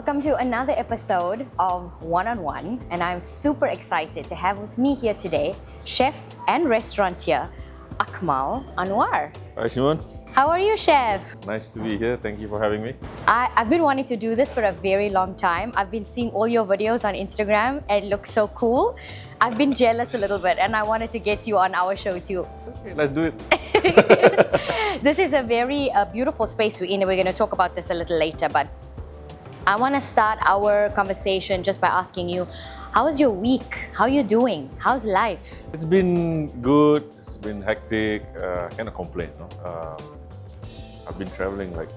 Welcome to another episode of One on One, and I'm super excited to have with me here today chef and restaurateur Akmal Anuar. Hi Seymone. How are you, chef? Nice to be here. Thank you for having me. I've been wanting to do this for a very long time. I've been seeing all your videos on Instagram and it looks so cool. I've been jealous a little bit and I wanted to get you on our show too. Okay, let's do it. This is a very beautiful space we're in, and we're going to talk about this a little later, but I want to start our conversation just by asking you, how was your week? How are you doing? How's life? It's been good. It's been hectic. Cannot complain. No? I've been traveling like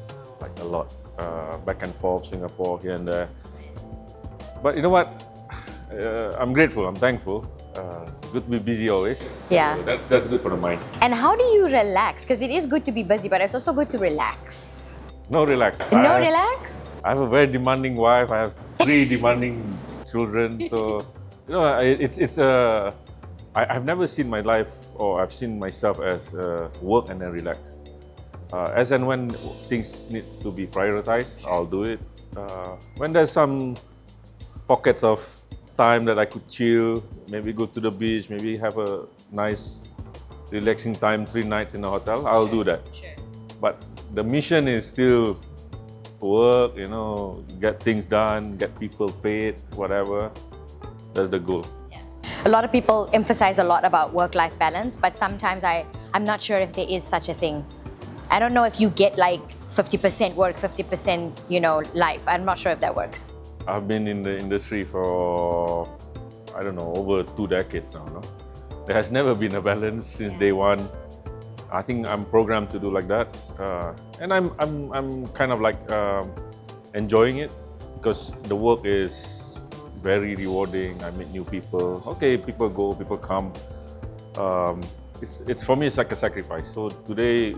a lot, back and forth, Singapore, here and there. But you know what? I'm grateful. I'm thankful. Good to be busy always. Yeah. So that's good for the mind. And how do you relax? Because it is good to be busy, but it's also good to relax. No relax. No relax? I have a very demanding wife. I have 3 demanding children. So you know, I've never seen my life, or I've seen myself as work and then relax. As and when things needs to be prioritized, I'll do it. When there's some pockets of time that I could chill, maybe go to the beach, maybe have a nice relaxing time, 3 nights in a hotel, I'll do that. Sure. But the mission is still work, you know, get things done, get people paid, whatever. That's the goal. Yeah. A lot of people emphasize a lot about work-life balance, but sometimes I'm not sure if there is such a thing. I don't know if you get like 50% work, 50%, you know, life. I'm not sure if that works. I've been in the industry for, I don't know, over 2 decades now. No? There has never been a balance since day one. I think I'm programmed to do like that, and I'm kind of like enjoying it because the work is very rewarding. I meet new people. Okay, people go, people come. It's for me, it's like a sacrifice. So today,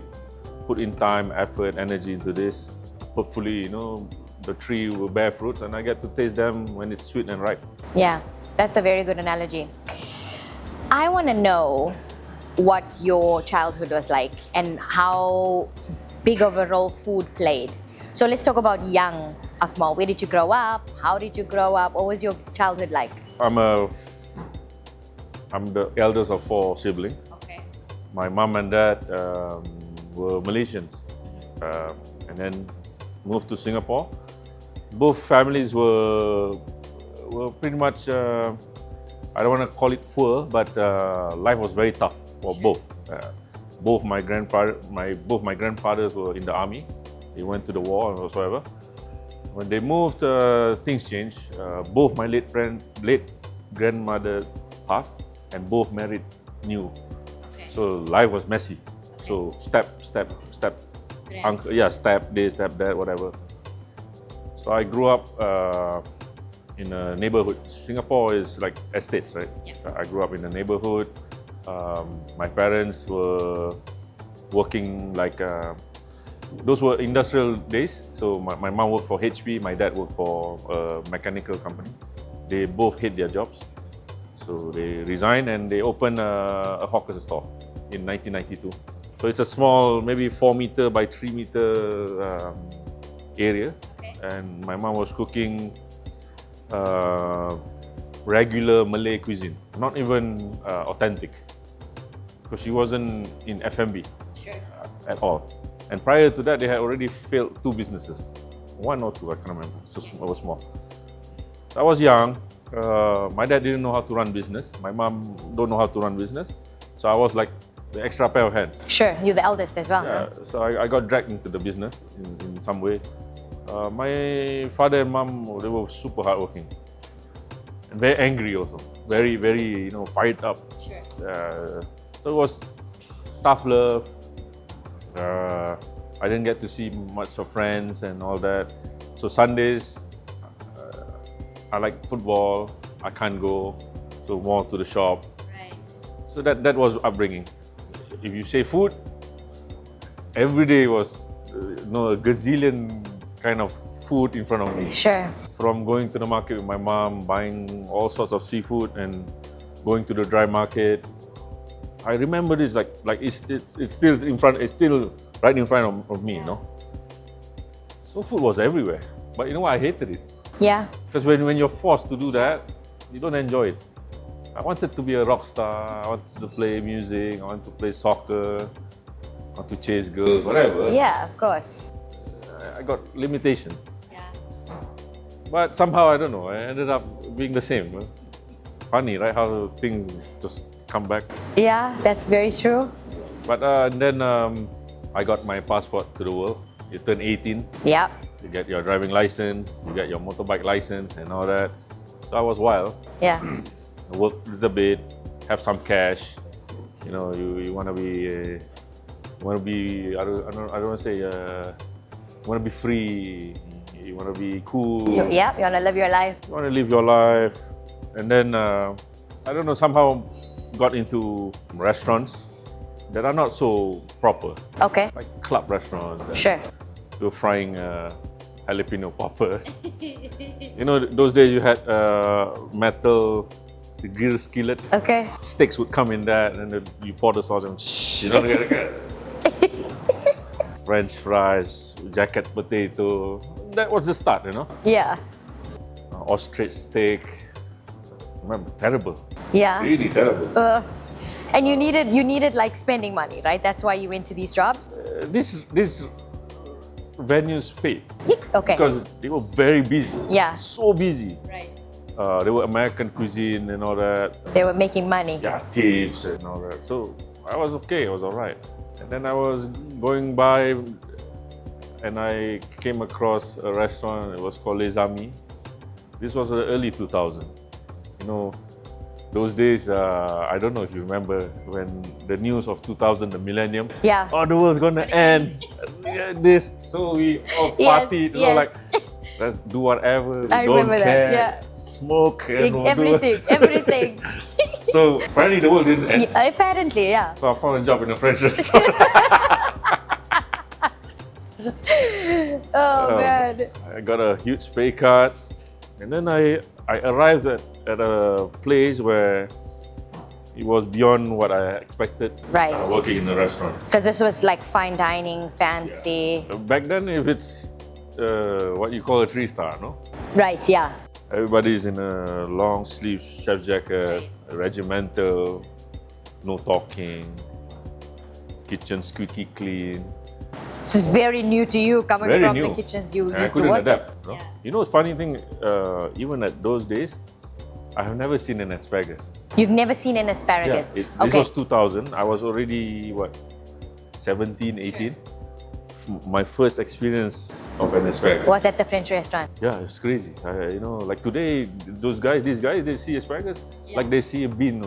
put in time, effort, energy into this. Hopefully, you know, the tree will bear fruits, and I get to taste them when it's sweet and ripe. Yeah, that's a very good analogy. I want to know what your childhood was like and how big of a role food played. So let's talk about young Akmal. Where did you grow up? How did you grow up? What was your childhood like? I'm the eldest of 4 siblings. Okay. My mom and dad were Malaysians, and then moved to Singapore. Both families were pretty much, I don't want to call it poor, but life was very tough for both. Both my grandfathers were in the army. They went to the war and whatsoever. When they moved, things changed. Both my late grandmother passed, and both married new. Okay. So life was messy. Okay. So step, uncle, yeah, step this, step that, whatever. So I grew up in a neighbourhood. Singapore is like estates, right? Yeah. I grew up in a neighbourhood. My parents were working like, those were industrial days. So my mom worked for HP, my dad worked for a mechanical company. They both hate their jobs. So they resigned and they opened a hawker store in 1992. So it's a small, maybe 4 meter by 3 meter area. Okay. And my mom was cooking regular Malay cuisine, not even authentic, because she wasn't in F&B. Sure. At all. And prior to that, they had already failed 2 businesses, 1 or 2, I can't remember. So it was small. I was young. My dad didn't know how to run business. My mom don't know how to run business. So I was like the extra pair of hands. Sure, you're the eldest as well. Yeah, huh? so I got dragged into the business in some way. My father and mom, they were super hardworking and very angry also. Very, very, you know, fired up. Sure. So it was tough love. I didn't get to see much of friends and all that. So Sundays, I like football. I can't go, so more to the shop. Right. So that was upbringing. If you say food, every day was a gazillion kind of food in front of me. Sure. From going to the market with my mom, buying all sorts of seafood, and going to the dry market. I remember this like it's still in front. It's still right in front of me, you know. So food was everywhere, but you know what? I hated it. Yeah. Because when you're forced to do that, you don't enjoy it. I wanted to be a rock star. I wanted to play music. I wanted to play soccer. I want to chase girls, whatever. Yeah, of course. I got limitation. Yeah. But somehow, I don't know, I ended up being the same. Funny, right? How things just come back. Yeah, that's very true. But then I got my passport to the world. You turn 18, Yeah. you get your driving license, you get your motorbike license and all that. So I was wild. Yeah. I worked a little bit, have some cash. You know, you want to be, I don't want to say, you want to be free. You want to be cool. Yeah, you want to live your life. You want to live your life. And then, I don't know, somehow got into restaurants that are not so proper. Okay. Like club restaurants. Sure. We were frying jalapeno poppers. You know, those days you had metal, the grill skillet. Okay. Steaks would come in that, and then you pour the sauce and you don't get it. French fries, jacket potato. That was the start, you know. Yeah. Ostrich steak. Remember, terrible. Yeah. Really terrible. And you needed like spending money, right? That's why you went to these jobs? These venues paid Okay. because they were very busy. Yeah. So busy. Right. They were American cuisine and all that. They were making money. Yeah, tips and all that. So I was okay, I was all right. And then I was going by and I came across a restaurant, it was called Les Amis. This was the early 2000s. You know, those days, I don't know if you remember when the news of 2000, the millennium, Yeah. oh, the world's gonna end. This, so we all partied, you know, like, let's do whatever, we I don't remember care, that, yeah. smoke, and we'll Everything, do it. everything. So apparently the world didn't end. Yeah, apparently, yeah. So I found a job in a French restaurant. Oh man. I got a huge pay cut, and then I arrived at a place where it was beyond what I expected. Right. Working in a restaurant. Because this was like fine dining, fancy. Back then, if it's what you call a 3-star, no? Right, yeah. Everybody's in a long sleeve chef jacket, regimental, no talking, kitchen squeaky clean. This is very new to you, coming Very from new. the kitchens you And I used to couldn't work adapt. in. No? Yeah. You know, it's funny thing, even at those days, I have never seen an asparagus. You've never seen an asparagus? This Okay. was 2000. I was already, what, 17, 18? My first experience of an asparagus. Was at the French restaurant. Yeah, it's crazy. You know, like today, these guys, they see asparagus like they see a bean.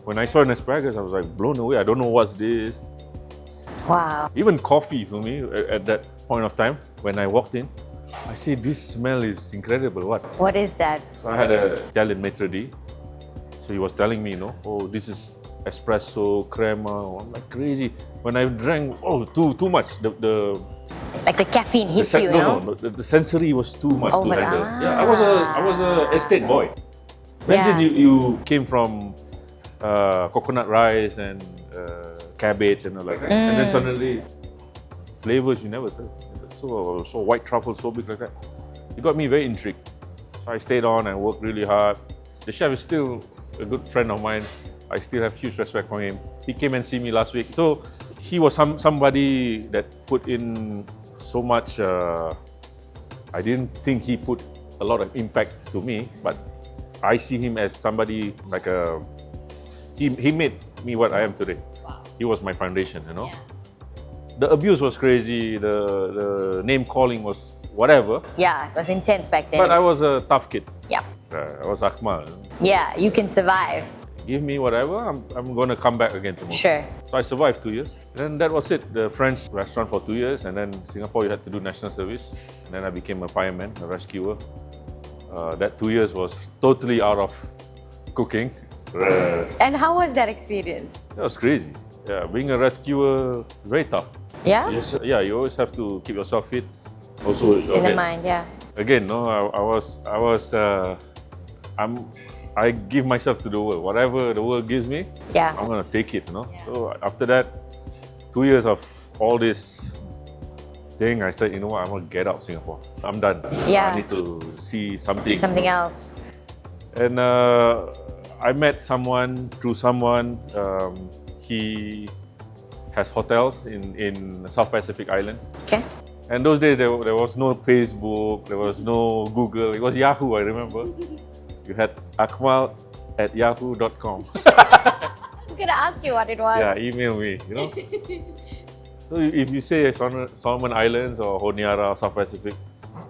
When I saw an asparagus, I was like blown away. I don't know what's this. Wow. Even coffee for me at that point of time, when I walked in, I see this smell is incredible. What is that? So I had an Italian maitre d'. So he was telling me, oh, this is espresso, crema. I'm like crazy. When I drank, too much. Like the caffeine hits you, No, the sensory was too much to handle. Ah. Yeah, I was a estate boy. Imagine you came from coconut rice and cabbage and all like that, and then suddenly flavors you never thought. So white truffle, so big like that. It got me very intrigued. So I stayed on and worked really hard. The chef is still a good friend of mine. I still have huge respect for him. He came and see me last week. So he was somebody that put in so much. I didn't think he put a lot of impact to me, but I see him as somebody like he made me what I am today. Wow. He was my foundation, you know. Yeah. The abuse was crazy. The name calling was whatever. Yeah, it was intense back then. But I was a tough kid. Yeah. I was Akmal. Yeah, you can survive. Give me whatever, I'm going to come back again tomorrow. Sure. So I survived 2 years. And that was it. The French restaurant for 2 years, and then Singapore you had to do national service. And then I became a fireman, a rescuer. That 2 years was totally out of cooking. And how was that experience? That was crazy. Yeah, being a rescuer, very tough. Yeah? You always have to keep yourself fit. Also, In the mind, yeah. Again, no, I give myself to the world. Whatever the world gives me, Yeah. I'm gonna take it, you know. Yeah. So after that, 2 years of all this thing, I said, you know what, I'm gonna get out of Singapore. I'm done. Yeah. I need to see something. Something else. And I met someone through someone. He has hotels in South Pacific Island. Okay. And those days there was no Facebook, there was no Google. It was Yahoo, I remember. You had Akmal at yahoo.com. I was gonna ask you what it was. Yeah, email me, you know. So if you say Solomon Islands or Honiara or South Pacific,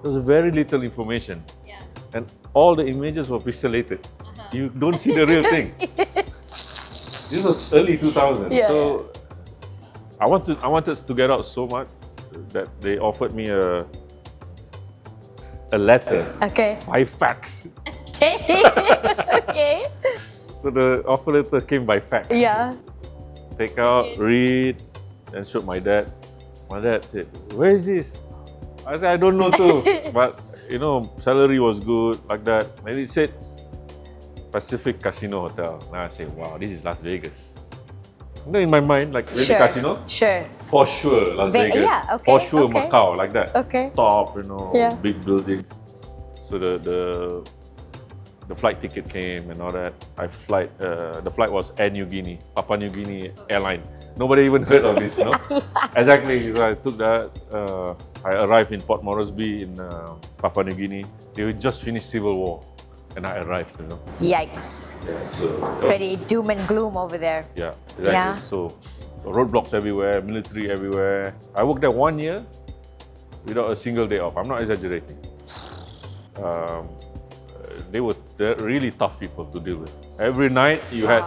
there's very little information. Yeah. And all the images were pixelated. You don't see the real thing. This was early 2000s. Yeah. So I wanted to get out so much that they offered me a letter Okay. by fax. Okay. Okay. So the offer letter came by fax. Yeah. Take out, read, and showed my dad. My dad said, "Where is this?" I said, "I don't know too." But you know, salary was good, like that. And it said Pacific Casino Hotel. And I said, "Wow, this is Las Vegas." And then in my mind, like maybe Sure. casino, Sure. for sure Las Vegas. Yeah, okay, For sure okay. Macau, like that. Okay. Top, you know, Yeah. big buildings. So the flight ticket came and all that. The flight was Air New Guinea, Papua New Guinea airline. Nobody even heard of this, you know. Exactly. So I took that. I arrived in Port Moresby in Papua New Guinea. They had just finished civil war, and I arrived, you know. Yikes. Yeah. So Pretty doom and gloom over there. yeah, exactly. Yeah. So roadblocks everywhere, military everywhere. I worked there 1 year without a single day off. I'm not exaggerating. They're really tough people to deal with. Every night you had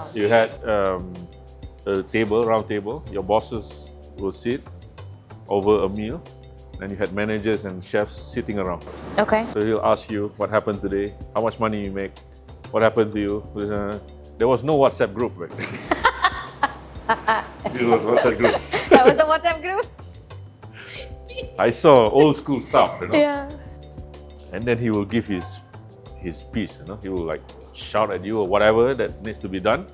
a table, round table. Your bosses will sit over a meal, and you had managers and chefs sitting around. Okay. So he'll ask you what happened today, how much money you make, what happened to you. There was no WhatsApp group back then. This was WhatsApp group. That was the WhatsApp group? I saw old school stuff, you know. Yeah. And then he will give his piece, you know. He will like shout at you or whatever that needs to be done,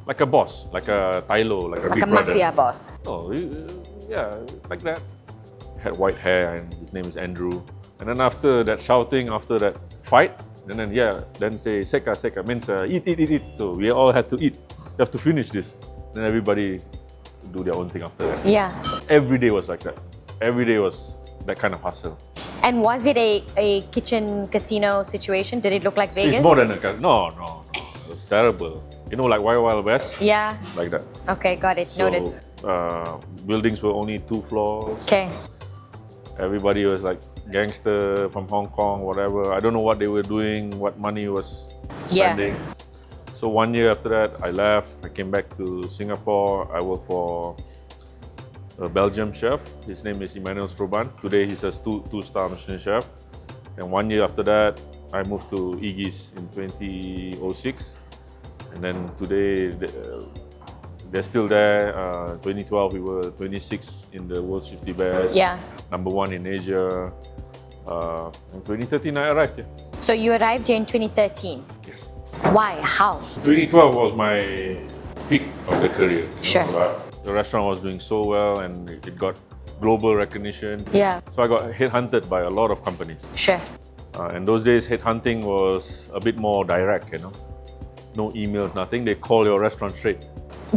like a boss, like a Tylo, like a Like big a brother. mafia boss. Oh, yeah, like that. Had white hair and his name is Andrew. And then after that shouting, after that fight, and then say seka means eat. So we all had to eat. You have to finish this. Then everybody do their own thing after that. Yeah. Every day was like that. Every day was that kind of hustle. And was it a kitchen casino situation? Did it look like Vegas? It's more than a no. It was terrible. You know, like Wild West, Yeah. like that. Okay, got it. So, Noted. buildings were only 2 floors. Okay. Everybody was like gangster from Hong Kong, whatever. I don't know what they were doing, what money was Yeah. spending. So 1 year after that, I left. I came back to Singapore. I worked for a Belgium chef. His name is Emmanuel Stroban. Today he's a two-star Michelin chef. And 1 year after that, I moved to Iggy's in 2006. And then today, they're still there. 2012, we were 26 in the world's 50 best. Yeah. Number 1 in Asia. In 2013, I arrived here. So you arrived here in 2013. Yes. Why? How? 2012 was my peak of the career. Sure. The restaurant was doing so well and it got global recognition. Yeah. So I got headhunted by a lot of companies. Sure. And those days, headhunting was a bit more direct, you know. No emails, nothing. They call your restaurant straight.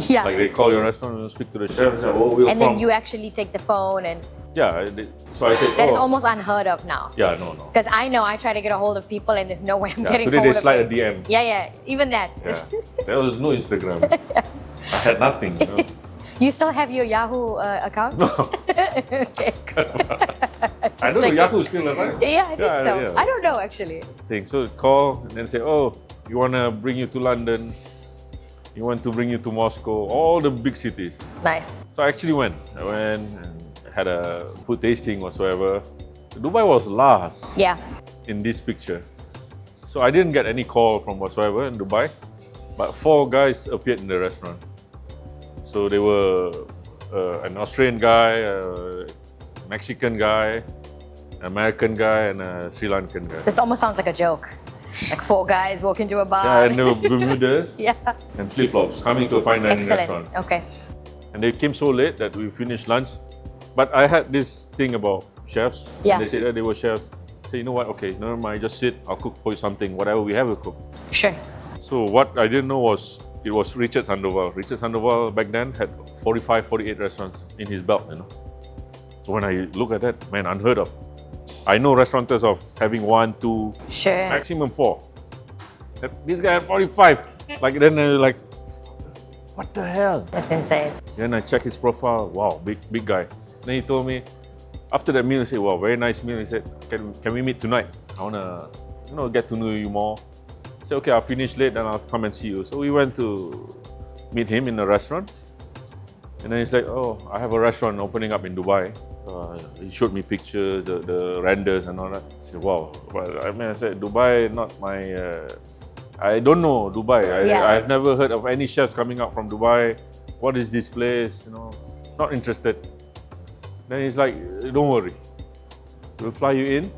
Yeah. Like they call your restaurant and speak to the chef and say, "Oh, we're And from." then you actually take the phone, and Yeah. So I said, that is "Oh." almost unheard of now. Yeah, no. Because I know I try to get a hold of people and there's no way I'm Yeah, getting today hold they of slide a them. DM. Yeah, even that. Yeah. There was no Instagram. I had nothing, you know. You still have your Yahoo account? No. Okay. I don't know, Yahoo is still around. Yeah, I think so. yeah. I don't know actually. So call and then say, "Oh, you want to bring you to London, you want to bring you to Moscow," all the big cities. Nice. So I actually went. I went and had a food tasting whatsoever. Dubai was last Yeah. in this picture. So I didn't get any call from whatsoever in Dubai, but 4 guys appeared in the restaurant. So they were an Australian guy, a Mexican guy, an American guy, and a Sri Lankan guy. This almost sounds like a joke. Like 4 guys walk into a bar. Yeah, and they were Bermudas Yeah. and flip-flops coming to a fine dining Excellent. restaurant. Okay. And they came so late that we finished lunch. But I had this thing about chefs. Yeah. They said that they were chefs. So you know what? Okay, never mind. Just sit. I'll cook for you something. Whatever we have, we'll cook. Sure. So what I didn't know was it was Richard Sandoval. Richard Sandoval back then had 45, 48 restaurants in his belt. So when I look at that, man, unheard of. I know restaurateurs of having 1, 2, Sure. maximum 4. This guy had 45. Like then like, what the hell? That's insane. Then I checked his profile. Wow, big guy. Then he told me, after that meal, he said, wow, very nice meal. He said, can we meet tonight? I wanna, get to know you more. I said, okay, I'll finish late, then I'll come and see you. So we went to meet him in a restaurant. And then he's like, oh, I have a restaurant opening up in Dubai. He showed me pictures, the renders and all that. I said, wow. Well, I said, Dubai, not my... I don't know Dubai. I've never heard of any chefs coming out from Dubai. What is this place? Not interested. Then he's like, don't worry. We'll fly you in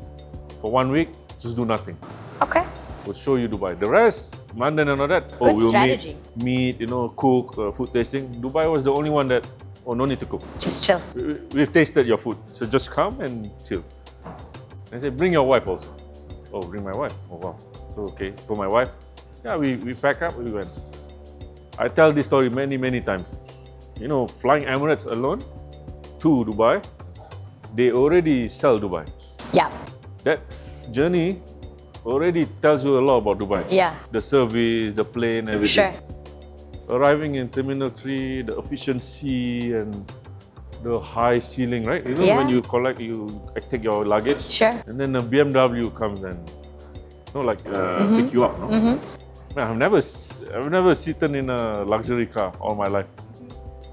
for 1 week, just do nothing. Okay. We'll show you Dubai. The rest, London and all that, Good strategy. meet, cook, food tasting. Dubai was the only one that, no need to cook. Just chill. We've tasted your food, so just come and chill. And I said, bring your wife also. Oh, bring my wife. Oh, wow. So, okay, for my wife, yeah, we pack up, we went. I tell this story many, many times. Flying Emirates alone to Dubai, they already sell Dubai. Yeah. That journey already tells you a lot about Dubai. Yeah. The service, the plane, everything. Sure. Arriving in Terminal 3, the efficiency and the high ceiling, right? Yeah. When you take your luggage. Sure. And then a BMW comes and, pick you up, no? Man, I've never sitting in a luxury car all my life.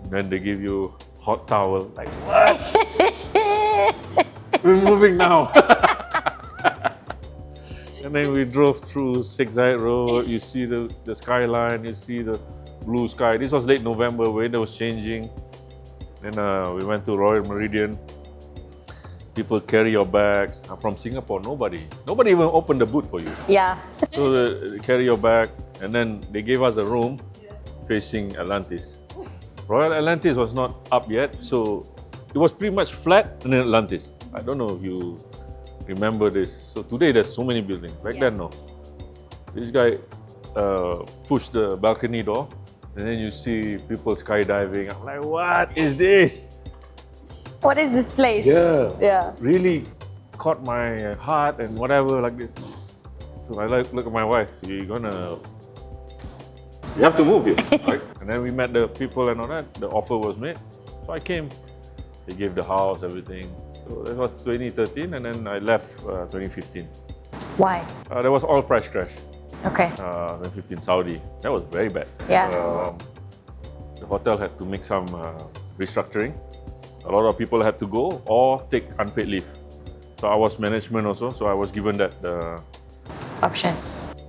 Then they give you hot towel. Like, what? We're moving now. And then we drove through Sheikh Zayed Road. You see the skyline, you see the blue sky. This was late November, weather was changing. Then we went to Royal Meridian. People carry your bags. From Singapore, nobody even opened the boot for you. Yeah. So they carry your bag, and then they gave us a room facing Atlantis. Royal Atlantis was not up yet, so it was pretty much flat in Atlantis. I don't know if you remember this. So today there's so many buildings. Back then, no. This guy pushed the balcony door, and then you see people skydiving. I'm like, what is this? What is this place? Yeah. Yeah. Really caught my heart and whatever like this. So I look at my wife. You have to move here, right? And then we met the people and all that. The offer was made, so I came. They gave the house, everything. So that was 2013, and then I left 2015. Why? There was oil price crash. Okay. 2015 Saudi. That was very bad. Yeah. The hotel had to make some restructuring. A lot of people had to go or take unpaid leave. So I was management also, so I was given that Option.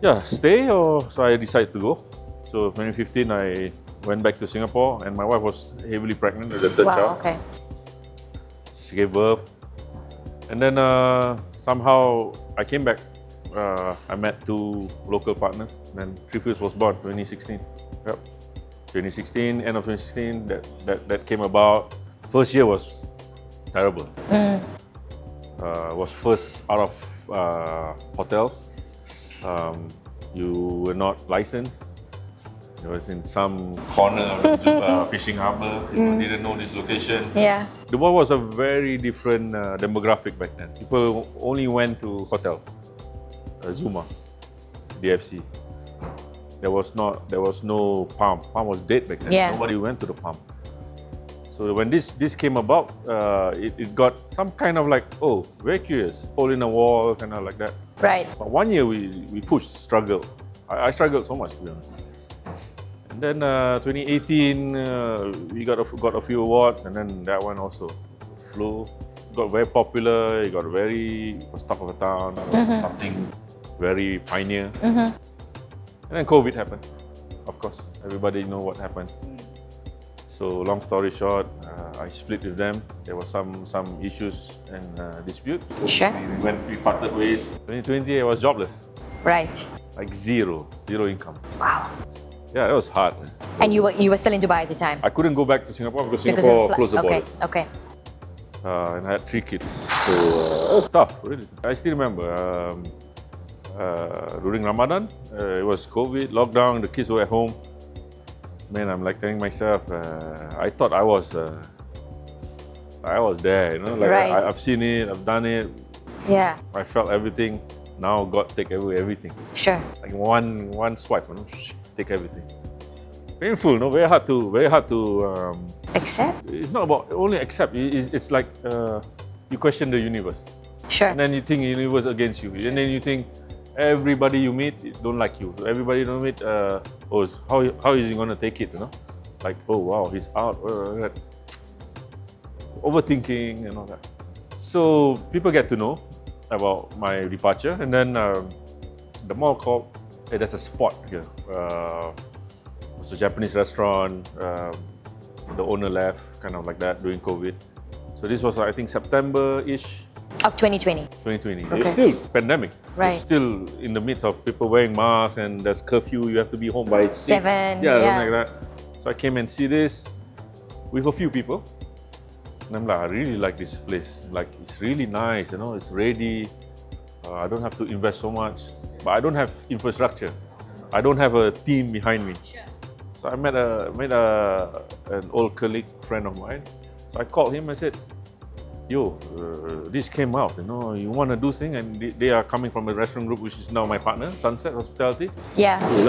yeah, stay or so I decided to go. So 2015 I went back to Singapore and my wife was heavily pregnant with the third child. Okay. She gave birth. And then somehow I came back. I met 2 local partners. Then Trifils was born 2016. Yep. 2016, end of 2016, that came about. First year was terrible. Was first out of hotels. You were not licensed. It was in some corner of the fishing harbour. People didn't know this location. Yeah. Dubai was a very different demographic back then. People only went to hotels. Zuma, DFC. There was no Palm. Palm was dead back then. Yeah. Nobody went to the Palm. So when this came about, it got some kind of like, oh, very curious, hole in a wall, kind of like that. Right. But 1 year we pushed, struggled. I struggled so much, to be honest. And then 2018, we got a few awards, and then that one also flew. Got very popular. It was top of the town. It was something very pioneer. And then COVID happened. Of course, everybody know what happened. So long story short, I split with them. There was some issues and dispute. Sure. We parted ways. 2020, I was jobless. Right. Like zero Wow. income. Yeah, that was hard. Man. And you were still in Dubai at the time? I couldn't go back to Singapore because Because Singapore of closed the okay. borders. Okay. and I had 3 kids. So it was tough, really. I still remember during Ramadan, it was COVID, lockdown, the kids were at home. Man, I'm like telling myself, I thought I was there, you know, like Right. I've seen it, I've done it, Yeah, I felt everything. Now God take away everything. sure. Like one swipe, you know, take everything. Painful, no? Very hard to. Accept? It's not about only accept. It's like you question the universe, Sure. and then you think the universe against you, and then you think everybody you meet don't like you. Everybody you don't meet, how is he gonna take it? You know, like, oh wow, he's out. Overthinking and all that. So people get to know about my departure, and then the mall called. Hey, there's a spot here. It's a Japanese restaurant. The owner left, kind of like that, during COVID. So this was, I think, September-ish, Of 2020. 2020. Okay. It's still pandemic. Right. It's still in the midst of people wearing masks, and there's curfew. You have to be home by 6. 7, Yeah, yeah. something like that. So I came and see this with a few people. And I'm like, I really like this place. Like, it's really nice, you know, it's ready. I don't have to invest so much, but I don't have infrastructure. I don't have a team behind me. So I met an old colleague, friend of mine. So I called him. I said, "Yo, this came out. You know, you want to do thing?" And they are coming from a restaurant group, which is now my partner, Sunset Hospitality. Yeah. So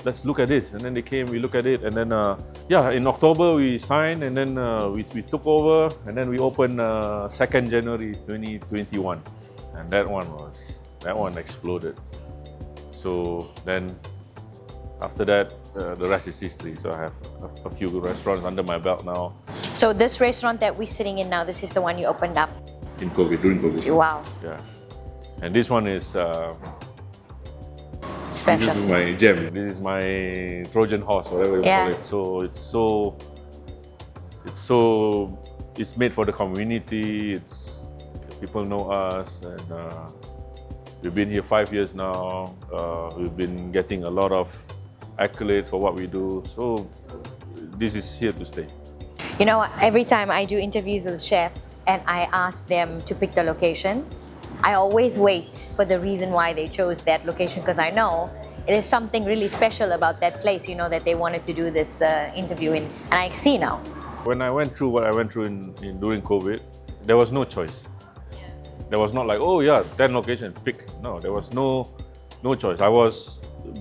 let's look at this. And then they came. We look at it, and then in October we signed, and then we took over, and then we opened 2nd January 2021, and that one exploded. So then, after that, the rest is history. So I have a few restaurants under my belt now. So this restaurant that we're sitting in now, this is the one you opened up. In COVID, during COVID. Wow. Yeah. And this one is Special. This is my gem. This is my Trojan horse, whatever you Yeah. call it. So it's made for the community. People know us, and we've been here 5 years now. We've been getting a lot of accolades for what we do. So this is here to stay. You know, every time I do interviews with chefs and I ask them to pick the location, I always wait for the reason why they chose that location, because I know it is something really special about that place, you know, that they wanted to do this interview in. And I see now. When I went through what I went through in during COVID, there was no choice. There was not like, oh yeah, 10 locations, pick. No, there was no choice. I was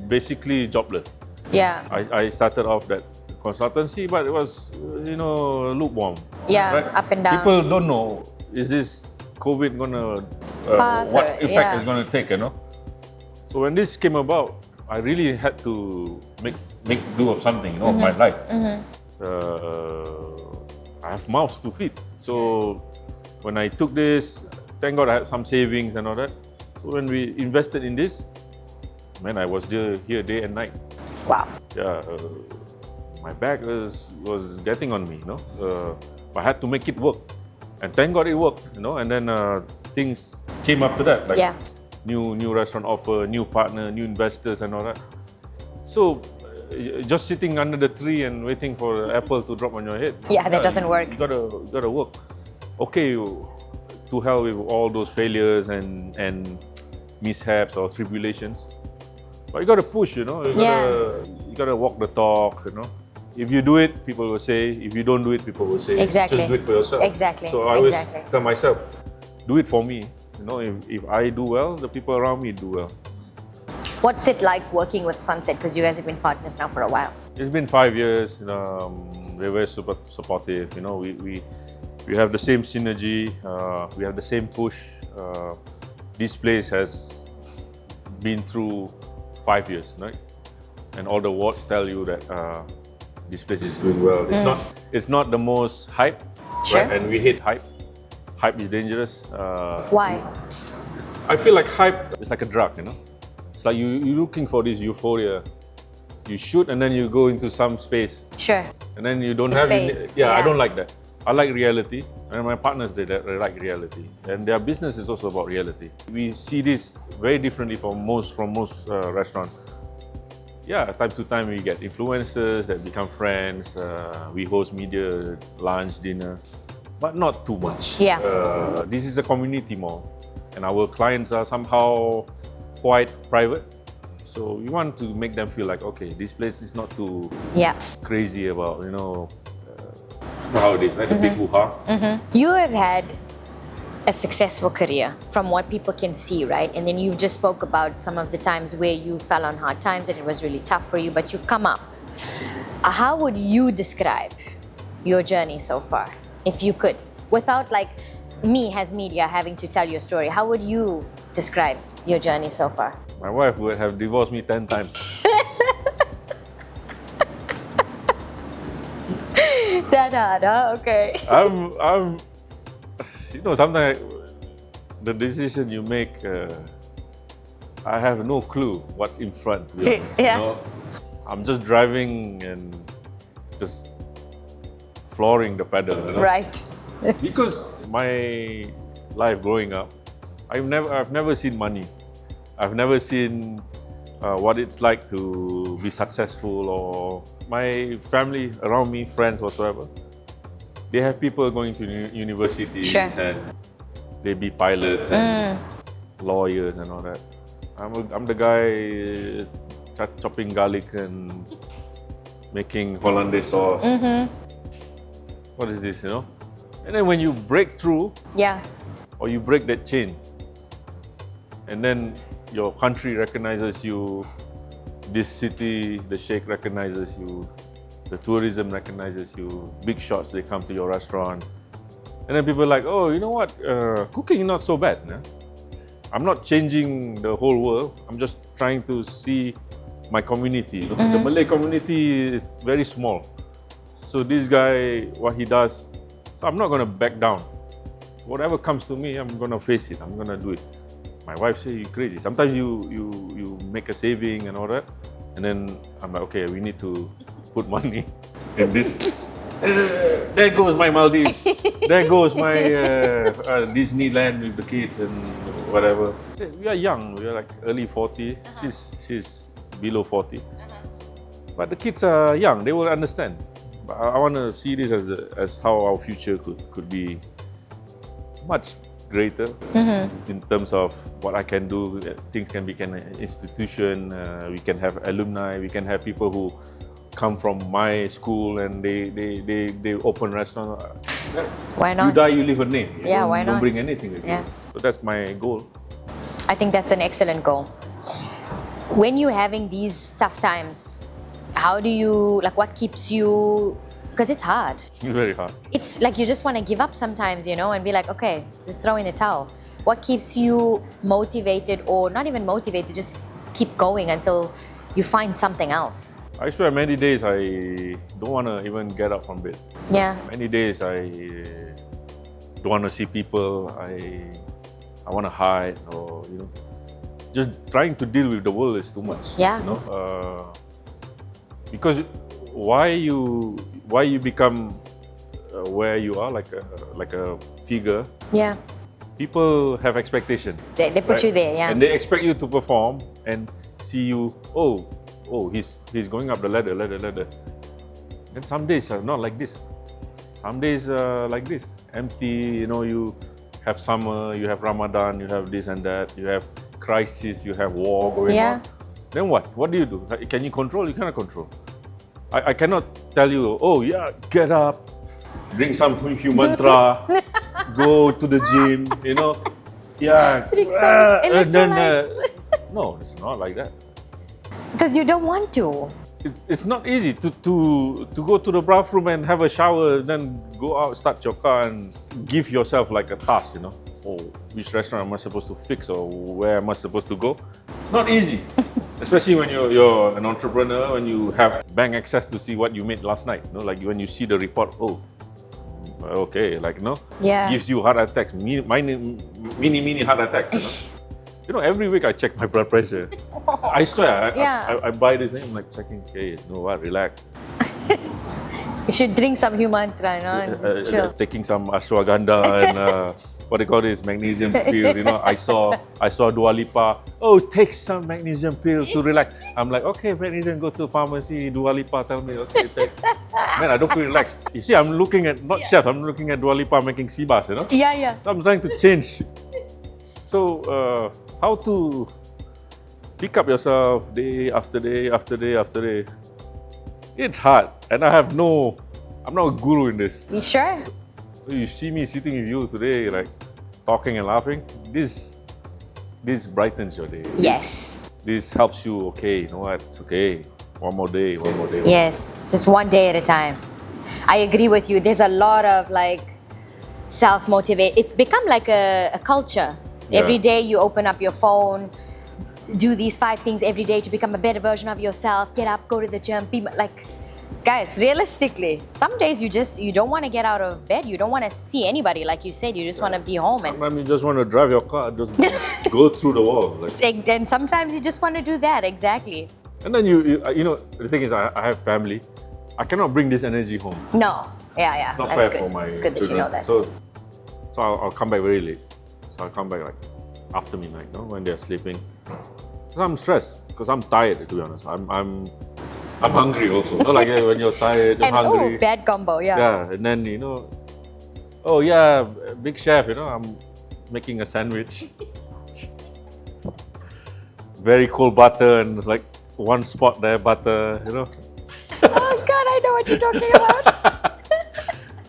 basically jobless. Yeah. I started off that consultancy, but it was, lukewarm. Yeah, right? up and down. People don't know, is this COVID gonna, Pass what or- effect yeah. it's gonna take, you know? So when this came about, I really had to make do of something, you know, of my life. I have mouths to feed. So when I took this, thank God I had some savings and all that. So when we invested in this, man, I was here day and night. Wow. Yeah, my back was getting on me, you know. I had to make it work, and thank God it worked, you know. And then things came after that, like Yeah. new restaurant offer, new partner, new investors, and all that. So just sitting under the tree and waiting for an apple to drop on your head. Yeah, that doesn't work. You gotta work. Okay, to hell with all those failures and mishaps or tribulations. But you gotta push, you know. You gotta walk the talk, you know. If you do it, people will say. If you don't do it, people will say. Exactly. Just do it for yourself. Exactly. So I always Exactly. tell myself, do it for me. You know, if I do well, the people around me do well. What's it like working with Sunset? Because you guys have been partners now for a while. It's been 5 years. They're very super supportive. You know, we have the same synergy. We have the same push. This place has been through 5 years, right? And all the awards tell you that this place is doing well. It's not the most hype, Sure. right? And we hate hype. Hype is dangerous. Why? I feel like hype is like a drug, you know. It's like you're looking for this euphoria. You shoot and then you go into some space, Sure. and then you don't It have fades, it. Yeah, I yeah. don't like that. I like reality, and my partners they like reality, and their business is also about reality. We see this very differently from most restaurants. Yeah, time to time we get influencers that become friends. We host media lunch, dinner, but not too much. Yeah. This is a community mall, and our clients are somehow quite private. So we want to make them feel like, okay, this place is not too Yeah. crazy about, how it is, like a big hoo-ha. You have had a successful career from what people can see, right? And then you just spoke about some of the times where you fell on hard times and it was really tough for you, but you've come up. How would you describe your journey so far, if you could, without like me as media having to tell your story? How would you describe your journey so far? My wife would have divorced me 10 times. That hard, huh? Okay. Sometimes the decision you make, I have no clue what's in front, to be honest. Yeah. I'm just driving and just flooring the pedal. Right. Because my life growing up, I've never seen money. I've never seen what it's like to be successful, or my family around me, friends whatsoever. They have people going to universities and they be pilots and lawyers and all that. I'm the guy chopping garlic and making hollandaise sauce. What is this, And then when you break through, or you break that chain, and then your country recognizes you, this city, the sheikh recognizes you, the tourism recognizes you, big shots, they come to your restaurant. And then people are like, oh, you know what, cooking is not so bad. Nah? I'm not changing the whole world, I'm just trying to see my community. The Malay community is very small. So this guy, what he does, so I'm not going to back down. Whatever comes to me, I'm going to face it, I'm going to do it. My wife says, you're crazy. Sometimes you make a saving and all that, and then I'm like, okay, we need to put money in this. There goes my Maldives. There goes my Disneyland with the kids and whatever. We are young. We are like early 40s. She's below 40. But the kids are young. They will understand. But I want to see this as how our future could be much greater in terms of what I can do. Things can become an institution. We can have alumni. We can have people who come from my school and they open restaurant. Why not? You die, you leave a name. Why not? Don't bring anything with you. So that's my goal. I think that's an excellent goal. When you're having these tough times, how do you, what keeps you, because it's hard. Very hard. It's like you just want to give up sometimes, and be like, okay, just throw in the towel. What keeps you motivated, or not even motivated, just keep going until you find something else? I swear many days I don't want to even get up from bed. Yeah. Many days I don't want to see people. I want to hide, or just trying to deal with the world is too much. Yeah. Because why you become where you are, like a figure. Yeah. People have expectation. They put you there, yeah. And they expect you to perform and see you. Oh, he's going up the ladder. And some days are not like this. Some days are like this, empty. You have summer, you have Ramadan, you have this and that, you have crisis, you have war going on. Then what? What do you do? Can you control? You cannot control. I cannot tell you, oh yeah, get up, drink some human mantra, go to the gym, Yeah. Drink some electrolytes. No, it's not like that. Because you don't want to. It's not easy to go to the bathroom and have a shower, then go out, start your car and give yourself like a task, Oh, which restaurant am I supposed to fix, or where am I supposed to go? Not easy. Especially when you're an entrepreneur, when you have bank access to see what you made last night. Like when you see the report, oh, okay, gives you heart attacks, mini heart attacks. Every week I check my blood pressure. I swear, I buy this thing, I'm like checking, okay, relax. You should drink some human mantra, and just chill. Taking some ashwagandha and what they call this magnesium pill. You know, I saw Dua Lipa. Oh, take some magnesium pill to relax. I'm like, okay, magnesium. Go to the pharmacy. Dua Lipa tell me, okay, take. Man, I don't feel relaxed. You see, I'm looking at not chef. I'm looking at Dua Lipa making sea bass. You know. Yeah. So I'm trying to change. So how to pick up yourself day after day after day after day? It's hard, and I'm not a guru in this. You sure? So you see me sitting with you today, like talking and laughing. This brightens your day. Yes. This helps you. Okay, you know what? It's okay. One more day. Yes, just one day at a time. I agree with you. There's a lot of like self-motivate. It's become like a culture. Yeah. Every day you open up your phone, do these 5 things every day to become a better version of yourself. Get up, go to the gym, be like, guys, realistically, some days you don't want to get out of bed. You don't want to see anybody, like you said. You just want to be home and. Sometimes you just want to drive your car, just go through the wall. Like. And sometimes you just want to do that, exactly. And then you know, the thing is, I have family. I cannot bring this energy home. No, yeah. It's not That's fair good. for my It's good that children. you know that. So I'll come back very late. So I'll come back like after midnight, you know, when they're sleeping. So I'm stressed because I'm tired, to be honest. I'm hungry also. Not like when you're tired, you're and hungry. bad combo, yeah. Yeah, and then you know, oh yeah, big chef, you know, I'm making a sandwich. Very cold butter and it's like one spot there, butter, you know. Oh God, I know what you're talking about.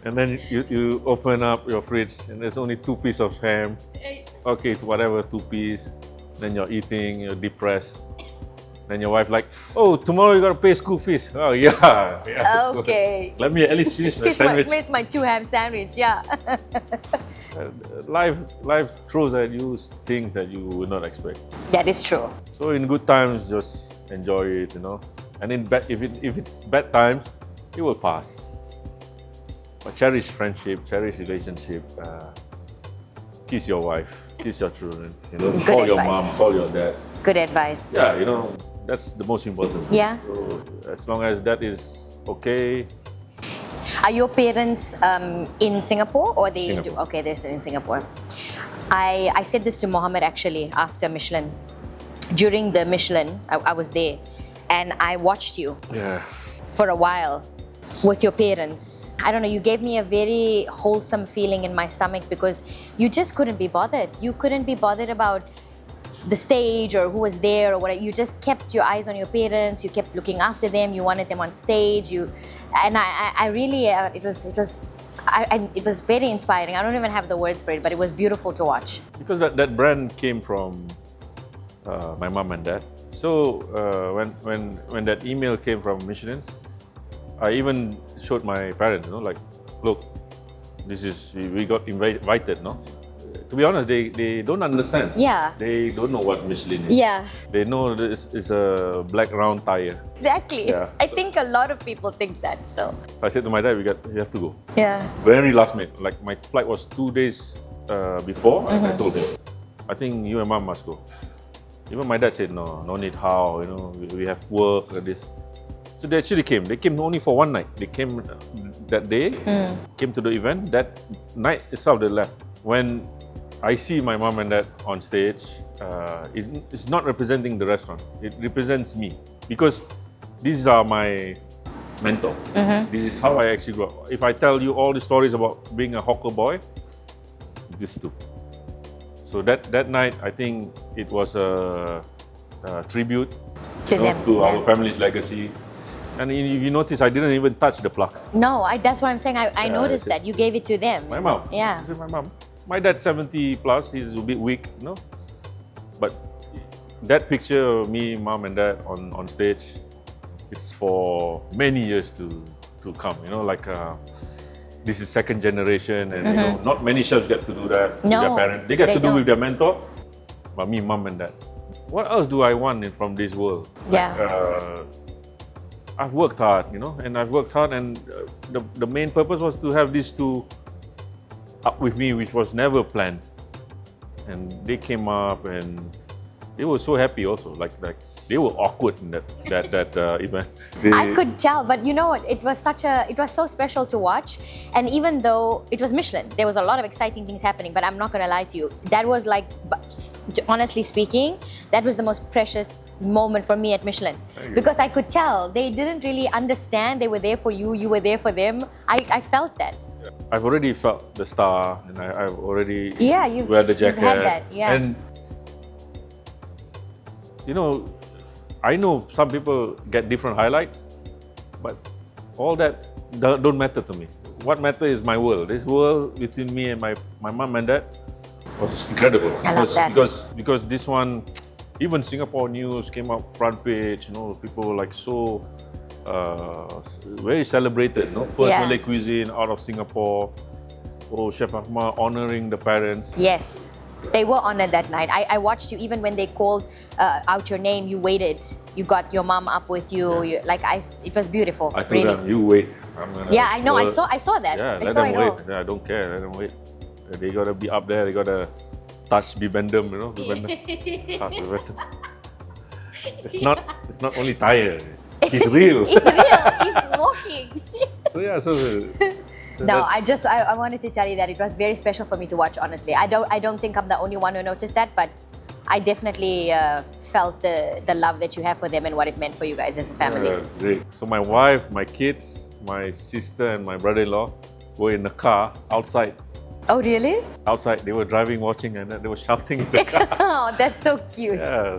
And then you open up your fridge and there's only 2 pieces of ham. Okay, whatever, 2 pieces. Then you're eating, you're depressed. Then your wife like, oh, tomorrow you gotta pay school fees. Oh yeah. Okay. Let me at least finish my sandwich. With my 2 ham sandwich, yeah. Life throws at you things that you would not expect. That is true. So in good times, just enjoy it, you know. And in bad, if it's bad times, it will pass. But cherish friendship, cherish relationship. Kiss your wife, kiss your children. You know, Good call your advice. mom, call your dad. Good advice. Yeah, you know, that's the most important. Yeah. So as long as that is okay. Are your parents in Singapore or they Singapore. do? Okay, they're still in Singapore. I said this to Mohammed actually after Michelin. During the Michelin, I was there and I watched you Yeah. for a while with your parents. I don't know, you gave me a very wholesome feeling in my stomach because you just couldn't be bothered. You couldn't be bothered about the stage or who was there or whatever. You just kept your eyes on your parents. You kept looking after them. You wanted them on stage. I really, it was very inspiring. I don't even have the words for it, but it was beautiful to watch. Because that brand came from my mom and dad. So when that email came from Michelin, I even showed my parents, you know, like, look, this is, we got invited, no? To be honest, they don't understand. Yeah. They don't know what Michelin is. Yeah. They know this is a black round tire. Exactly. Yeah. I think a lot of people think that still. So I said to my dad, you have to go. Yeah. Very last minute. Like my flight was 2 days before. I told him, I think you and mom must go. Even my dad said, no need how, you know, we have work and this. So they actually came. They came only for one night. They came that day, came to the event. That night itself, they left. When I see my mom and dad on stage, it's not representing the restaurant. It represents me because these are my mentor. This is how I actually grew up. If I tell you all the stories about being a hawker boy, this too. So that night, I think it was a tribute to our family's legacy. And if you notice, I didn't even touch the plaque. No, that's what I'm saying. I noticed that. You gave it to them. My mom. Yeah. This is my mom. My dad's 70 plus. He's a bit weak, you know. But that picture of me, mom and dad on stage, it's for many years to come. You know, like this is second generation, and you know, not many chefs get to do that with their parents. They get to do with their mentor, but me, mom and dad. What else do I want from this world? Yeah. I've worked hard, you know, and the main purpose was to have these two up with me, which was never planned. And they came up and they were so happy also. Like they were awkward in that event. I could tell, but you know what? It was so special to watch. And even though it was Michelin, there was a lot of exciting things happening. But I'm not gonna lie to you, that was like, honestly speaking, that was the most precious moment for me at Michelin, because I could tell they didn't really understand. They were there for you, you were there for them. I felt that. I've already felt the star, and I've already you've wear the jacket. You've had that, yeah. And you know, I know some people get different highlights, but all that don't matter to me. What matters is my world. This world between me and my mom and dad was incredible. I love that. Because this one, even Singapore news came up front page. You know, people were like so very celebrated. You know, first Malay cuisine out of Singapore. Oh, Chef Akmal honoring the parents. Yes. They were honored that night. I watched you even when they called out your name. You waited. You got your mom up with you. It was beautiful. I told really. them, you wait. I know. I saw that. Yeah, I let saw them it wait. all. I said, I don't care. Let them wait. They gotta be up there. They gotta touch Bibendum. You know, Bibendum. Touch Bibendum. It's not only tired. He's real. He's real. He's walking. So no, I wanted to tell you that it was very special for me to watch, honestly. I don't think I'm the only one who noticed that, but I definitely felt the love that you have for them and what it meant for you guys as a family. Yeah, it's great. So my wife, my kids, my sister and my brother-in-law were in the car outside. Oh, really? Outside, they were driving, watching, and they were shouting in the car. Oh, that's so cute. Yeah,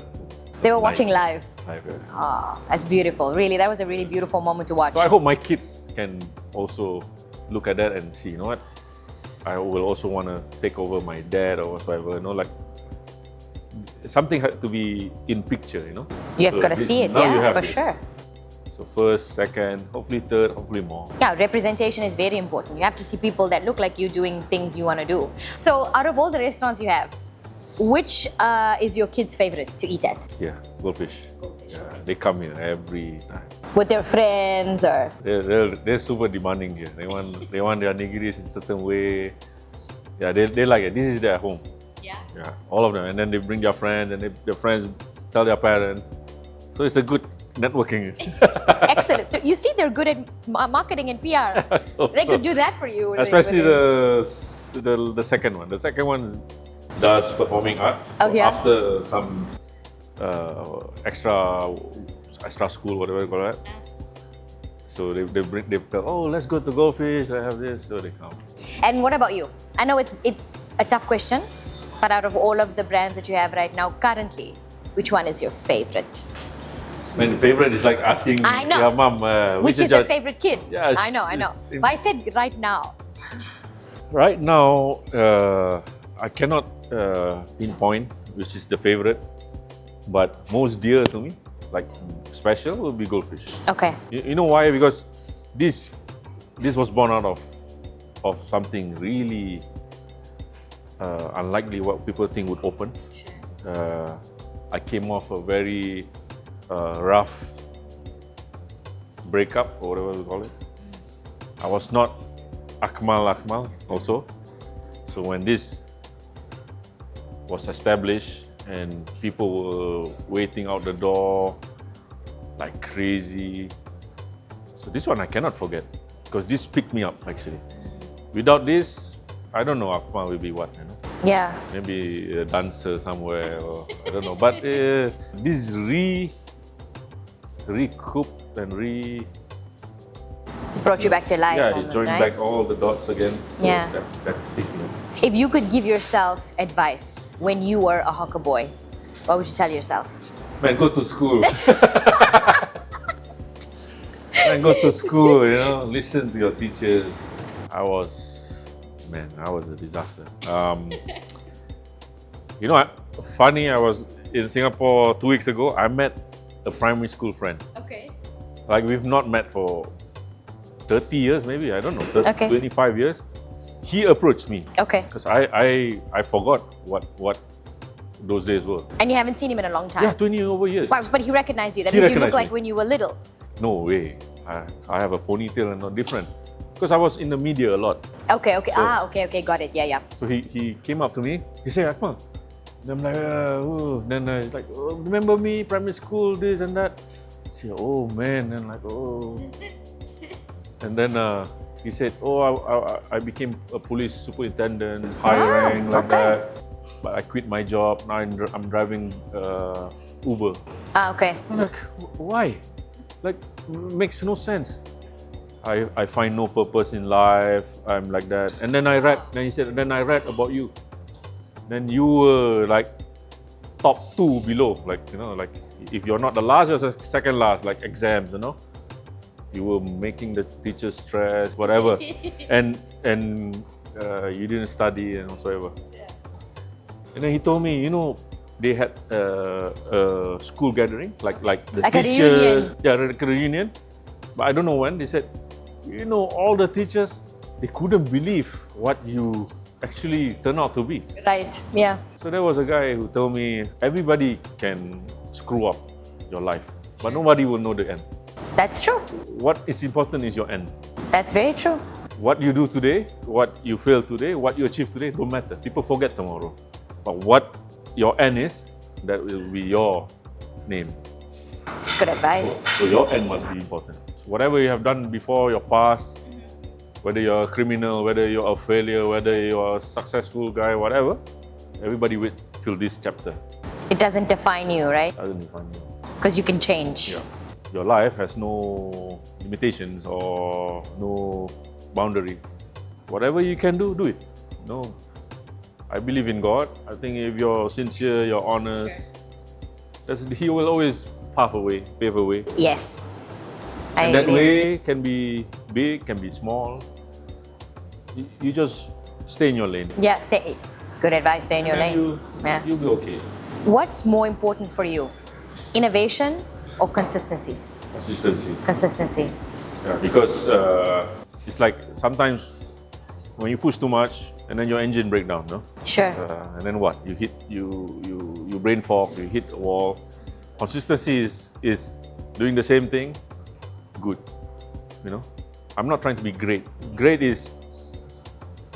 they were watching live. Live, yeah. Oh, that's beautiful. Really, that was a really beautiful moment to watch. So I hope my kids can also look at that and see, you know what? I will also want to take over my dad or whatever, you know, like something has to be in picture, you know? You've got to see it, yeah, for sure. So first, second, hopefully third, hopefully more. Yeah, representation is very important. You have to see people that look like you doing things you want to do. So out of all the restaurants you have, which is your kids' favorite to eat at? Yeah, Goldfish. Yeah, they come here every time. With their friends or? They're super demanding here. They want their nigiris in a certain way. Yeah, they like it. This is their home. Yeah. Yeah, all of them. And then they bring their friends, and their friends tell their parents. So it's a good networking. Excellent. You see, they're good at marketing and PR. They could do that for you. Especially the second one. The second one does performing arts. Oh, yeah. After some extra school, whatever you call it. So they tell, oh, let's go to Goldfish. I have this. So they come. And what about you? I know it's a tough question, but out of all of the brands that you have right now, currently, which one is your favorite? My favorite is like asking your mom, which is your favorite kid? Yeah, I know. But I said right now. Right now, I cannot pinpoint which is the favorite, but most dear to me, like special, will be Goldfish. Okay. You know why? Because this was born out of something really unlikely what people think would open. I came off a very rough breakup, or whatever we call it. I was not Akmal also. So when this was established and people were waiting out the door like crazy. So this one I cannot forget because this picked me up actually. Without this, I don't know Akmal will be what, you know. Yeah. Maybe a dancer somewhere or I don't know. But this recouped and brought you back to life. Yeah, almost, it joined right? back all the dots again. So Yeah. That picked me up. If you could give yourself advice when you were a hawker boy, what would you tell yourself? Man, go to school. Man, go to school, you know, listen to your teachers. I was a disaster. You know, funny, I was in Singapore 2 weeks ago. I met a primary school friend. Okay. Like we've not met for 30 years, maybe, I don't know, 25 years. He approached me. Okay. Because I forgot what those days were. And you haven't seen him in a long time? Yeah, 20 over years. Wow, but he recognized you. That He means you look recognized like when you were little. No way. I have a ponytail and not different. Because I was in the media a lot. Okay. So- Okay, got it. Yeah. So he came up to me. He said, Akmal, Then I'm like, ooh. Then he's like, oh, remember me, primary school, this and that. I say, oh man, and like, oh. And then he said, oh, I became a police superintendent, high rank, like that. But I quit my job. Now I'm driving Uber. Okay. I'm like, why? Like, makes no sense. I find no purpose in life. I'm like that. And then I read. Then he said, then I read about you. Then you were like top 2 below. Like, you know, like if you're not the last, you're second last. Like exams, you know. You were making the teachers stress, whatever, and you didn't study and whatsoever. And then he told me, you know, they had a school gathering, like the like teachers, a reunion. like a reunion. But I don't know when. They said, you know, all the teachers, they couldn't believe what you actually turned out to be. Right. Yeah. So there was a guy who told me, everybody can screw up your life, but nobody will know the end. That's true. What is important is your end. That's very true. What you do today, what you fail today, what you achieve today, don't matter. People forget tomorrow. But what your end is, that will be your name. It's good advice. So your end must be important. So whatever you have done before, your past, whether you're a criminal, whether you're a failure, whether you're a successful guy, whatever, everybody waits till this chapter. It doesn't define you, right? Doesn't define you. Because you can change. Yeah. Your life has no limitations or no boundary. Whatever you can do, do it. No, I believe in God. I think if you're sincere, you're honest, He will always pave a way. Yes. And that agree. way can be big, can be small. You just stay in your lane. Yeah, good advice. Stay in your And lane. Yeah. You'll be okay. What's more important for you? Innovation or consistency? Consistency. Consistency. Yeah, because it's like sometimes when you push too much and then your engine break down, no? Sure. And then what? You brain fog, you hit a wall. Consistency is doing the same thing, good. You know? I'm not trying to be great. Great is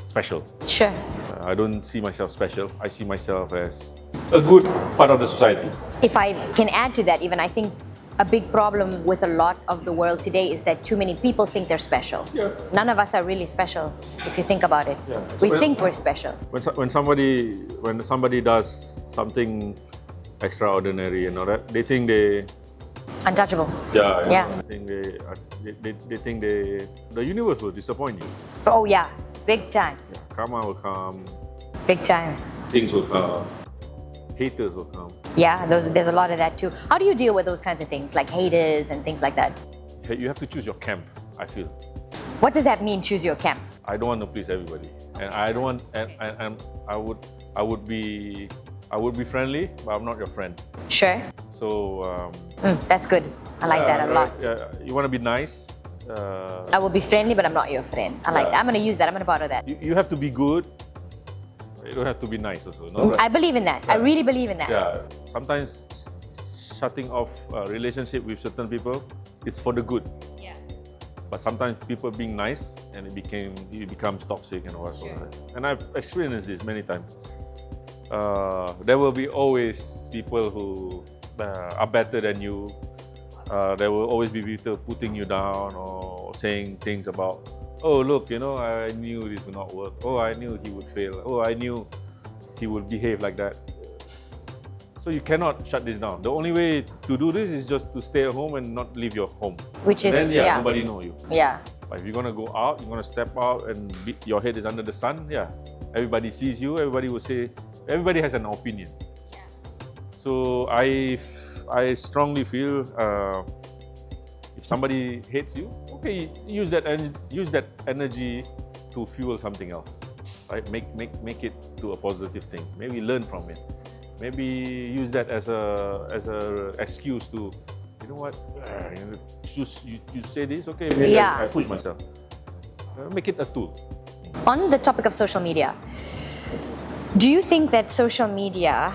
special. Sure. I don't see myself special. I see myself as a good part of the society. If I can add to that, even I think a big problem with a lot of the world today is that too many people think they're special. Yeah. None of us are really special, if you think about it. Yeah. We think we're special. When somebody does something extraordinary and all that, they think they Untouchable. yeah. I think they think the universe will disappoint you. Oh yeah, big time. Yeah. Karma will come, Big time. things will come, haters will come. Yeah, there's a lot of that too. How do you deal with those kinds of things, like haters and things like that? You have to choose your camp, I feel. What does that mean, choose your camp? I don't want to please everybody, and I don't want, and I would be friendly, but I'm not your friend. Sure. So That's good. I like that a lot. You want to be nice. I will be friendly, but I'm not your friend. I like that. I'm going to use that. I'm going to borrow that. You have to be good. You don't have to be nice also. No? I believe in that. I really believe in that. Yeah. Sometimes shutting off a relationship with certain people is for the good. Yeah. But sometimes people being nice and it becomes toxic and whatever. Sure. And I've experienced this many times. There will be always people who are better than you. There will always be people putting you down or saying things about, oh look, you know, I knew this would not work. Oh, I knew he would fail. Oh, I knew he would behave like that. So you cannot shut this down. The only way to do this is just to stay at home and not leave your home. Which is, then, yeah. Nobody know you. Yeah. But if you're gonna go out, you're gonna step out and your head is under the sun, yeah. Everybody sees you, everybody will say, everybody has an opinion. Yeah. So I strongly feel if somebody hates you, okay, use that energy to fuel something else, right? Make it to a positive thing. Maybe learn from it. Maybe use that as a excuse to, you know what? You say this, okay? Maybe Yeah. I push myself. Make it a tool. On the topic of social media, do you think that social media,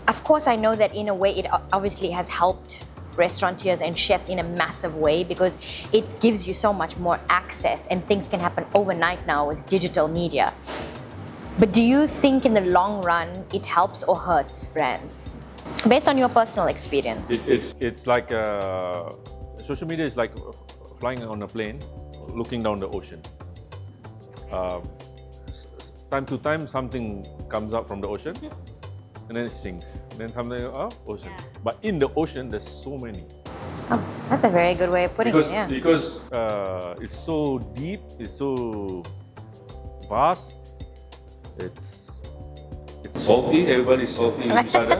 of course I know that in a way it obviously has helped restaurateurs and chefs in a massive way because it gives you so much more access and things can happen overnight now with digital media. But do you think in the long run it helps or hurts brands? Based on your personal experience. It's like social media is like flying on a plane, looking down the ocean. Time to time, something comes up from the ocean, and then it sinks. Then something ocean. Yeah. But in the ocean, there's so many. Oh, that's a very good way of putting it. Yeah. Because it's so deep, it's so vast. It's salty. Everybody's salty with each other.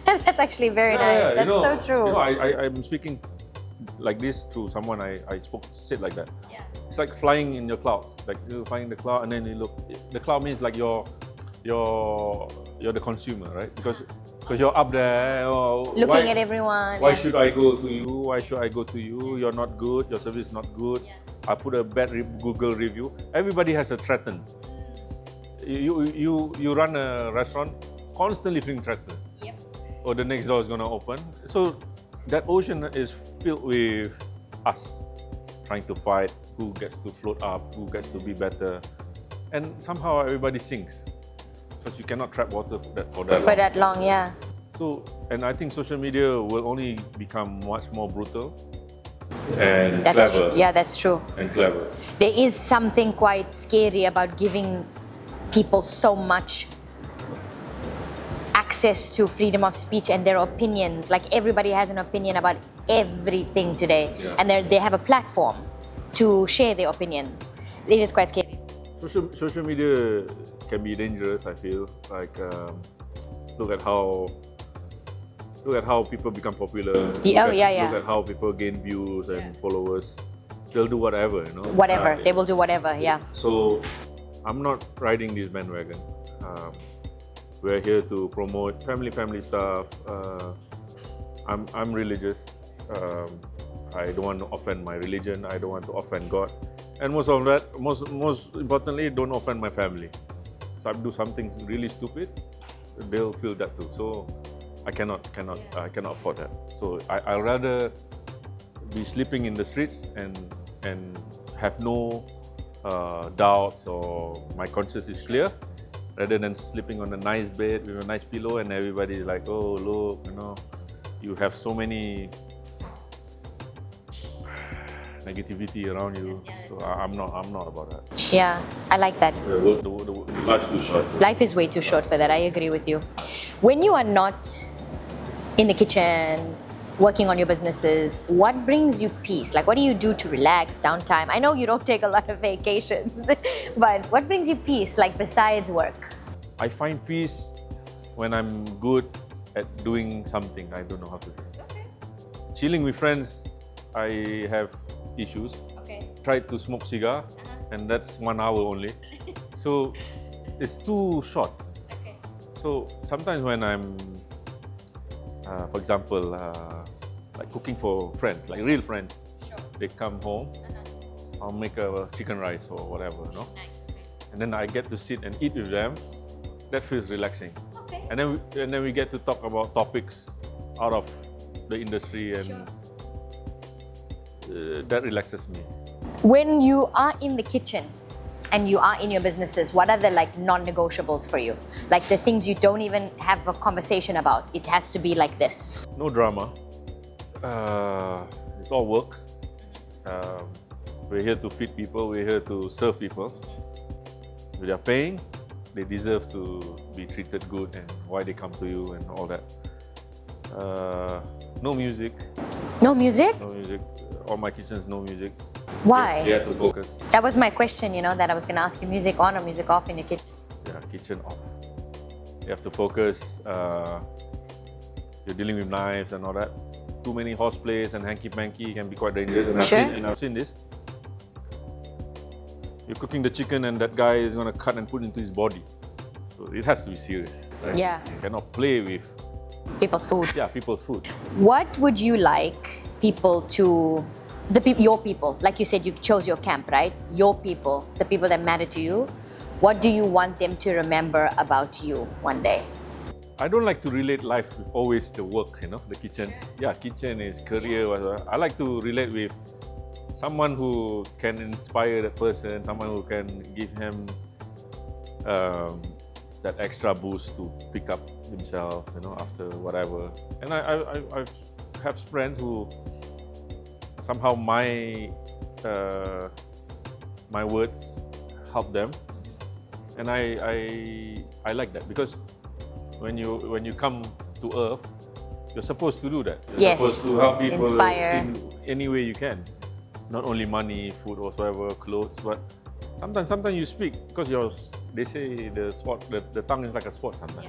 That's actually very nice. That's so true. You know, I'm speaking like this to someone I said like that. Yeah. It's like flying in your clouds. Like you're flying in the cloud, and then you look. The cloud means like you're the consumer, right? Because you're up there. Looking at everyone. Why should I go to you? Why should I go to you? You're not good. Your service is not good. Yeah. I put a bad Google review. Everybody has a threaten. You run a restaurant, constantly feeling threatened. Yep. Or the next door is going to open. So that ocean is filled with us trying to fight who gets to float up, who gets to be better, and somehow everybody sinks because you cannot trap water for that long. Yeah. So, and I think social media will only become much more brutal and clever. Yeah, that's true. And clever. There is something quite scary about giving people so much access to freedom of speech and their opinions. Like everybody has an opinion about everything today, and they have a platform to share their opinions. It is quite scary. Social media can be dangerous, I feel. Like look at how people become popular. Look at how people gain views and followers. They'll do whatever, you know. Whatever, they will do whatever. Yeah. So I'm not riding this bandwagon. We're here to promote family stuff. I'm religious. I don't want to offend my religion. I don't want to offend God. And most importantly, don't offend my family. So I do something really stupid, they'll feel that too. So I cannot afford that. So I'd rather be sleeping in the streets and have no doubts, or my conscience is clear, rather than sleeping on a nice bed with a nice pillow and everybody is like, oh look, you know, you have so many negativity around you. So I'm not about that. Yeah, I like that. Life's too short. Life is way too short for that. I agree with you. When you are not in the kitchen, working on your businesses, what brings you peace? Like, what do you do to relax, downtime? I know you don't take a lot of vacations, but what brings you peace, like besides work? I find peace when I'm good at doing something. I don't know how to say. Okay. Chilling with friends, I have issues. Okay. Tried to smoke cigar, and that's 1 hour only. So it's too short. Okay. So sometimes when I'm, for example, like cooking for friends, like real friends, Sure. they come home, I'll make a chicken rice or whatever, you know, Nice. and then I get to sit and eat with them. That feels relaxing. Okay. And then we get to talk about topics out of the industry, and that relaxes me. When you are in the kitchen and you are in your businesses, what are the like non-negotiables for you? Like the things you don't even have a conversation about. It has to be like this. No drama. It's all work. We're here to feed people. We're here to serve people. If they are paying, they deserve to be treated good, and why they come to you and all that. No music. No music? No music. All my kitchens, no music. Why? They have to focus. That was my question, you know, that I was going to ask you. Music on or music off in your kitchen? Yeah, kitchen off. You have to focus. You're dealing with knives and all that. Too many horseplays and hanky-panky can be quite dangerous. And I've seen this. You're cooking the chicken and that guy is going to cut and put into his body. So it has to be serious. Right? Yeah. You cannot play with People's food. Yeah, people's food. What would you like people to, your people, like you said, you chose your camp, right? Your people, the people that matter to you. What do you want them to remember about you one day? I don't like to relate life with always the work, you know, the kitchen. Yeah, kitchen is career, whatever. I like to relate with someone who can inspire that person, someone who can give him that extra boost to pick up himself, after whatever. And I have friends who somehow my words help them, and I like that, because when you come to Earth, you're supposed to do that. You're Yes. supposed to help people Inspire. in any way you can. Not only money, food, whatsoever, clothes, but sometimes you speak because they say the tongue is like a sword sometimes.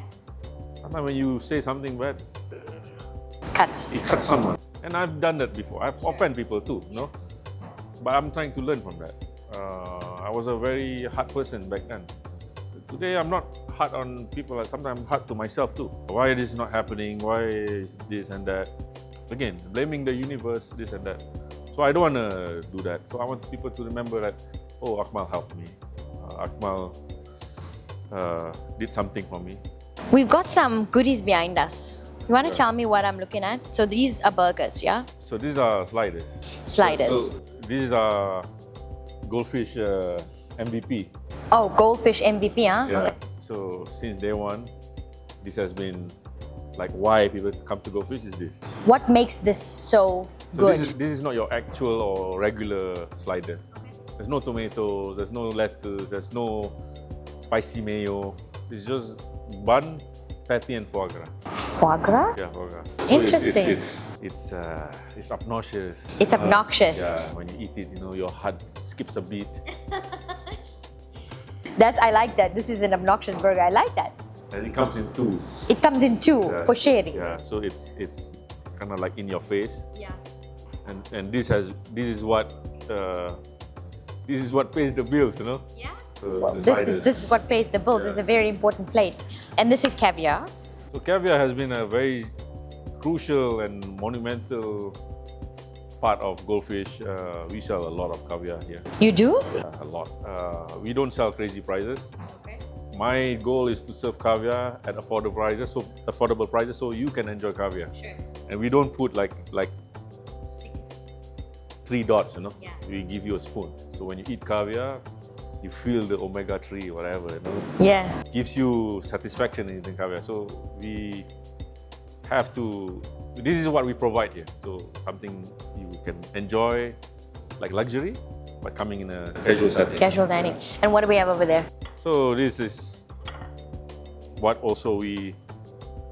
Sometimes when you say something bad, Cuts. it cuts someone. And I've done that before. I've offended people too, But I'm trying to learn from that. I was a very hard person back then. Today I'm not hard on people. Sometimes I'm hard to myself too. Why this is not happening? Why is this and that? Again, blaming the universe, this and that. So I don't want to do that. So I want people to remember that, oh, Akmal helped me. Akmal did something for me. We've got some goodies behind us. You want to tell me what I'm looking at? So these are burgers, yeah? So these are sliders. Sliders. So this is our Goldfish MVP. Oh, Goldfish MVP, huh? Yeah. Okay. So since day one, this has been like why people come to Goldfish is this. What makes this so So good? this is not your actual or regular slider. There's no tomatoes, there's no lettuce, there's no spicy mayo. It's just bun, patty, and foie gras. Foie gras? Yeah, foie gras. Interesting. It's obnoxious. It's obnoxious. Yeah, when you eat it, your heart skips a beat. I like that. This is an obnoxious burger. I like that. And it comes in two. It comes in two for sharing. Yeah, so it's kind of like in your face. Yeah. And this is what pays the bills, Yeah. So Well, the this sliders. is what pays the bills. It's a very important plate. And this is caviar. So caviar has been a very crucial and monumental part of Goldfish. We sell a lot of caviar here. You do? Yeah, a lot. We don't sell crazy prices. Okay. My goal is to serve caviar at affordable prices, so you can enjoy caviar. Sure. And we don't put like 3 dots, Yeah. We give you a spoon. So when you eat caviar, you feel the omega-3, whatever, Yeah. gives you satisfaction in eating caviar. So we have to, this is what we provide here. So something you can enjoy like luxury, but coming in a casual setting. Casual dining. And what do we have over there? So this is what also we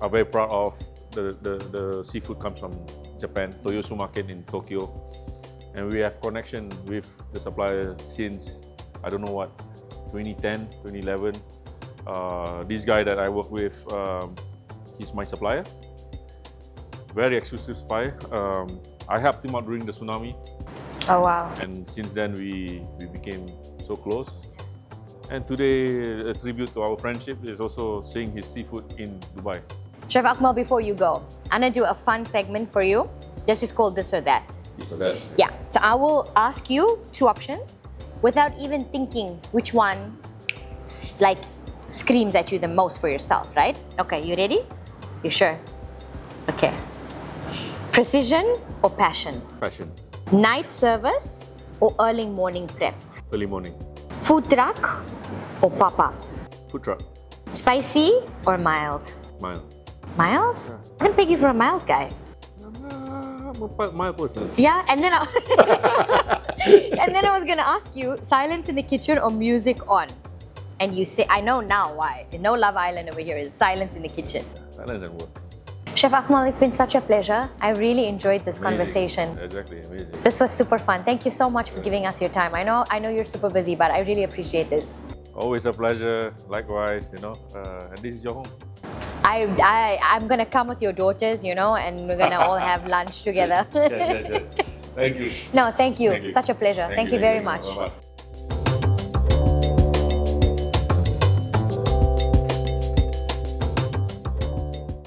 are very proud of. The seafood comes from Japan, Toyosu Market in Tokyo. And we have connection with the supplier since, I don't know what, 2010, 2011. This guy that I work with, he's my supplier. Very exclusive supplier. I helped him out during the tsunami. Oh, wow. And since then, we became so close. And today, a tribute to our friendship is also seeing his seafood in Dubai. Chef Akmal, before you go, I'm going to do a fun segment for you. This is called This or That. So that, Yeah. So I will ask you 2 options without even thinking which one screams at you the most for yourself, right? Okay, you ready? You sure? Okay. Precision or passion? passion, Night service or early morning prep? early morning, Food truck or pop-up? food truck, Spicy or mild? mild. Mild? I didn't pick you for a mild guy. I'm a mild person. Yeah, and then and then I was gonna ask you, silence in the kitchen or music on? And you say, I know now why. No Love Island over here. It's silence in the kitchen. Silence and work. Chef Akmal, it's been such a pleasure. I really enjoyed this Amazing. conversation. Exactly, amazing. This was super fun. Thank you so much for giving us your time. I know you're super busy, but I really appreciate this. Always a pleasure. Likewise, and this is your home. I'm gonna come with your daughters, and we're gonna all have lunch together. Yeah. Thank you. No, thank you. Thank you. Such a pleasure. Thank you very much. Bye-bye.